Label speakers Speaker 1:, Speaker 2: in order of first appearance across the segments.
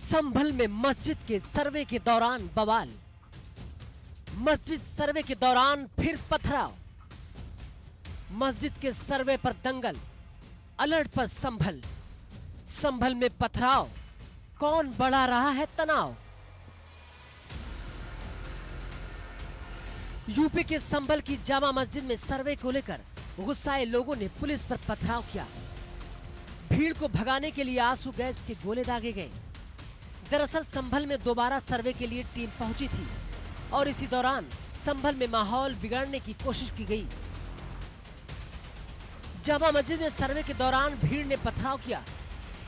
Speaker 1: संभल में मस्जिद के सर्वे के दौरान बवाल। मस्जिद सर्वे के दौरान फिर पथराव। मस्जिद के सर्वे पर दंगल, अलर्ट पर संभल। संभल में पथराव, कौन बढ़ा रहा है तनाव? यूपी के संभल की जामा मस्जिद में सर्वे को लेकर गुस्साए लोगों ने पुलिस पर पथराव किया। भीड़ को भगाने के लिए आंसू गैस के गोले दागे गए। दरअसल संभल में दोबारा सर्वे के लिए टीम पहुंची थी और इसी दौरान संभल में माहौल बिगाड़ने की कोशिश की गई। जामा मस्जिद में सर्वे के दौरान भीड़ ने पथराव किया।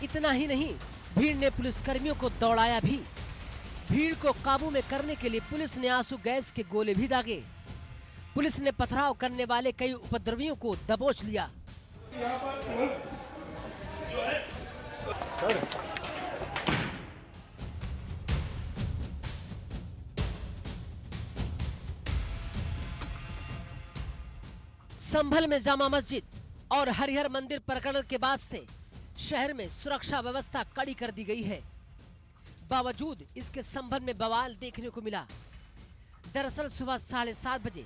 Speaker 1: इतना ही नहीं, भीड़ ने पुलिसकर्मियों को दौड़ाया भी। भीड़ को काबू में करने के लिए पुलिस ने आंसू गैस के गोले भी दागे। पुलिस ने पथराव करने वाले कई उपद्रवियों को दबोच लिया। संभल में जामा मस्जिद और हरिहर मंदिर प्रकरण के बाद से शहर में सुरक्षा व्यवस्था कड़ी कर दी गई है। बावजूद इसके संभल में बवाल देखने को मिला। दरअसल सुबह 7:30 बजे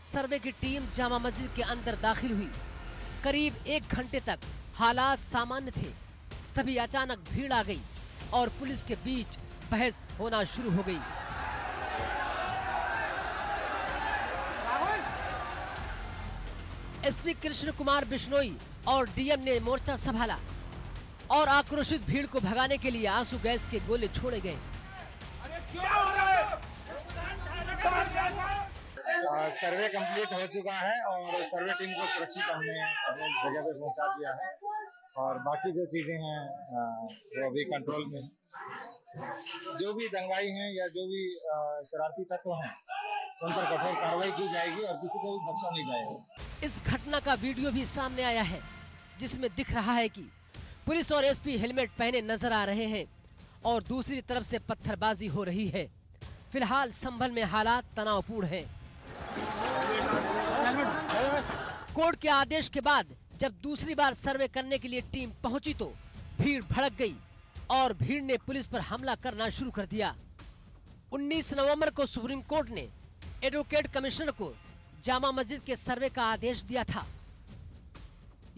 Speaker 1: सर्वे की टीम जामा मस्जिद के अंदर दाखिल हुई। करीब 1 घंटे तक हालात सामान्य थे। तभी अचानक भीड़ आ गई और पुलिस के बीच बहस होना शुरू हो गई। एसपी कृष्ण कुमार बिश्नोई और डीएम ने मोर्चा संभाला और आक्रोशित भीड़ को भगाने के लिए आंसू गैस के गोले छोड़े गए।
Speaker 2: सर्वे कंप्लीट हो चुका है और सर्वे टीम को सुरक्षित हमने अपने जगह पे पहुंचा दिया है और बाकी जो चीजें हैं वो अभी कंट्रोल में है। जो भी दंगाई हैं या जो भी शरारती तत्व हैं उन पर कठोर कार्रवाई की जाएगी और किसी को भी बख्शा नहीं जाएगा।
Speaker 1: इस घटना का वीडियो भी सामने आया है जिसमें दिख रहा है कि पुलिस और एसपी हेलमेट पहने नजर आ रहे हैं और दूसरी तरफ से पत्थरबाजी हो रही है। फिलहाल संभल में हालात तनावपूर्ण हैं। कोर्ट के आदेश के बाद जब दूसरी बार सर्वे करने के लिए टीम पहुंची तो भीड़ भड़क गई और भीड़ ने पुलिस पर हमला करना शुरू कर दिया। 19 नवंबर को सुप्रीम कोर्ट ने एडवोकेट कमिश्नर को जामा मस्जिद के सर्वे का आदेश दिया था।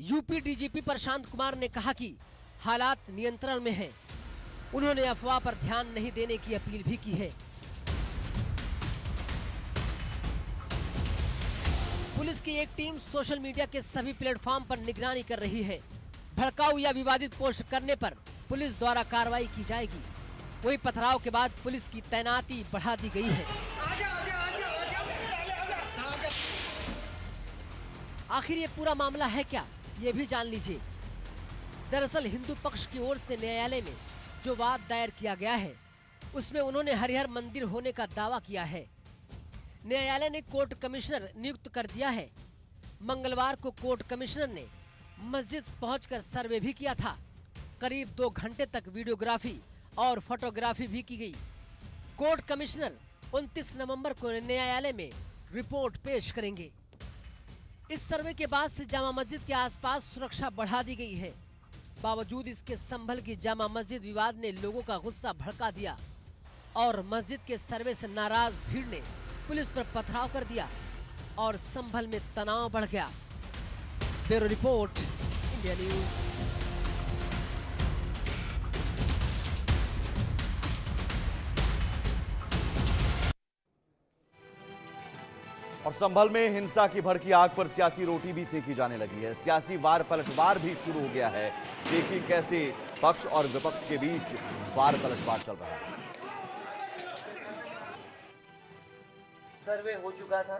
Speaker 1: यूपी डीजीपी प्रशांत कुमार ने कहा कि हालात नियंत्रण में हैं। उन्होंने अफवाह पर ध्यान नहीं देने की अपील भी की है। पुलिस की एक टीम सोशल मीडिया के सभी प्लेटफॉर्म पर निगरानी कर रही है। भड़काऊ या विवादित पोस्ट करने पर पुलिस द्वारा कार्रवाई की जाएगी। वही पथराव के बाद पुलिस की तैनाती बढ़ा दी गई है। आखिर ये पूरा मामला है क्या, ये भी जान लीजिए। दरअसल हिंदू पक्ष की ओर से न्यायालय में जो वाद दायर किया गया है उसमें उन्होंने हरिहर मंदिर होने का दावा किया है। न्यायालय ने कोर्ट कमिश्नर नियुक्त कर दिया है। मंगलवार को कोर्ट कमिश्नर ने मस्जिद पहुंचकर सर्वे भी किया था। करीब 2 घंटे तक वीडियोग्राफी और फोटोग्राफी भी की गई। कोर्ट कमिश्नर 29 नवंबर को न्यायालय में रिपोर्ट पेश करेंगे। इस सर्वे के बाद से जामा मस्जिद के आसपास सुरक्षा बढ़ा दी गई है। बावजूद इसके संभल की जामा मस्जिद विवाद ने लोगों का गुस्सा भड़का दिया और मस्जिद के सर्वे से नाराज भीड़ ने पुलिस पर पथराव कर दिया और संभल में तनाव बढ़ गया। Bureau report, India news.
Speaker 3: और संभल में हिंसा की भड़की आग पर सियासी रोटी भी सेकी जाने लगी है। सियासी वार पलटवार भी शुरू हो गया है। देखिए कैसे पक्ष और विपक्ष के बीच वार पलटवार चल रहा है।
Speaker 4: सर्वे हो चुका था,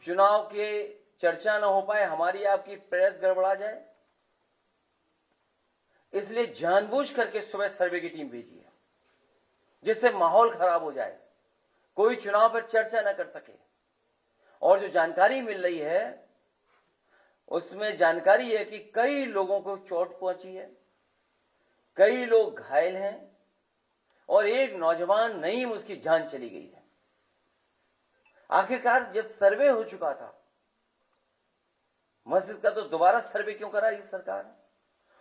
Speaker 4: चुनाव के चर्चा न हो पाए, हमारी आपकी प्रेस गड़बड़ा जाए, इसलिए जानबूझ करके सुबह सर्वे की टीम भेजी है जिससे माहौल खराब हो जाए, कोई चुनाव पर चर्चा न कर सके। और जो जानकारी मिल रही है उसमें जानकारी है कि कई लोगों को चोट पहुंची है, कई लोग घायल हैं और एक नौजवान नईम उसकी जान चली गई है। आखिरकार जब सर्वे हो चुका था मस्जिद का, तो दोबारा सर्वे क्यों करा ये सरकार,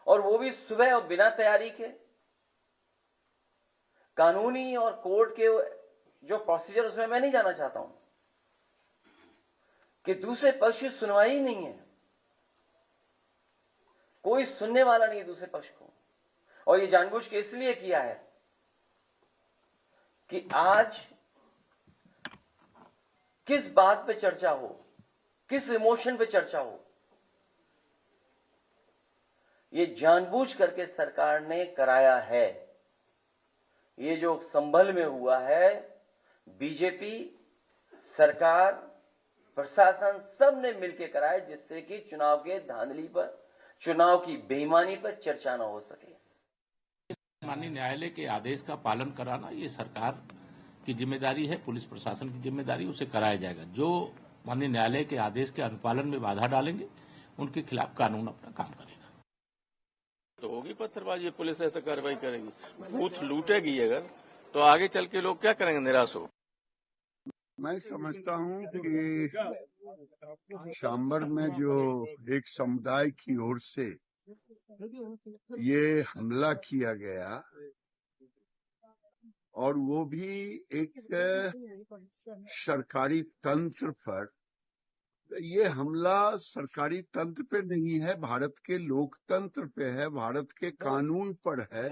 Speaker 4: और वो भी सुबह और बिना तैयारी के। कानूनी और कोर्ट के जो प्रोसीजर उसमें मैं नहीं जाना चाहता हूं कि दूसरे पक्ष की सुनवाई ही नहीं है, कोई सुनने वाला नहीं है दूसरे पक्ष को। और ये जानबूझ के इसलिए किया है कि आज किस बात पे चर्चा हो, किस इमोशन पे चर्चा हो, ये जानबूझ करके सरकार ने कराया है। ये जो संभल में हुआ है, बीजेपी सरकार प्रशासन सब ने मिलकर कराया, जिससे कि चुनाव के धांधली पर, चुनाव की बेईमानी पर चर्चा न हो सके।
Speaker 5: माननीय न्यायालय के आदेश का पालन कराना ये सरकार की जिम्मेदारी है, पुलिस प्रशासन की जिम्मेदारी, उसे कराया जाएगा। जो माननीय न्यायालय के आदेश के अनुपालन में बाधा डालेंगे उनके खिलाफ कानून अपना काम करेगा।
Speaker 6: तो होगी पत्थरबाजी, पुलिस ऐसे कार्रवाई करेगी, बूथ लूटेगी अगर, तो आगे चल के लोग क्या करेंगे, निराश हो।
Speaker 7: मैं समझता हूं कि सांबर में जो एक समुदाय की ओर से ये हमला किया गया, और वो भी एक सरकारी तंत्र पर, ये हमला सरकारी तंत्र पे नहीं है, भारत के लोकतंत्र पे है, भारत के कानून पर है,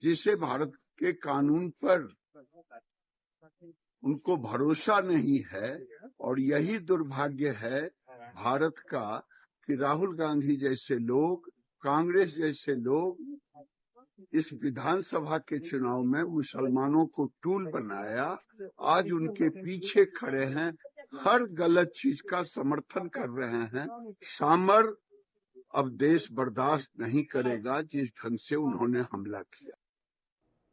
Speaker 7: जिसे भारत के कानून पर उनको भरोसा नहीं है। और यही दुर्भाग्य है भारत का कि राहुल गांधी जैसे लोग, कांग्रेस जैसे लोग इस विधानसभा के चुनाव में मुसलमानों को टूल बनाया, आज उनके पीछे खड़े हैं, हर गलत चीज का समर्थन कर रहे हैं। सांबर अब देश बर्दाश्त नहीं करेगा जिस ढंग से उन्होंने हमला किया।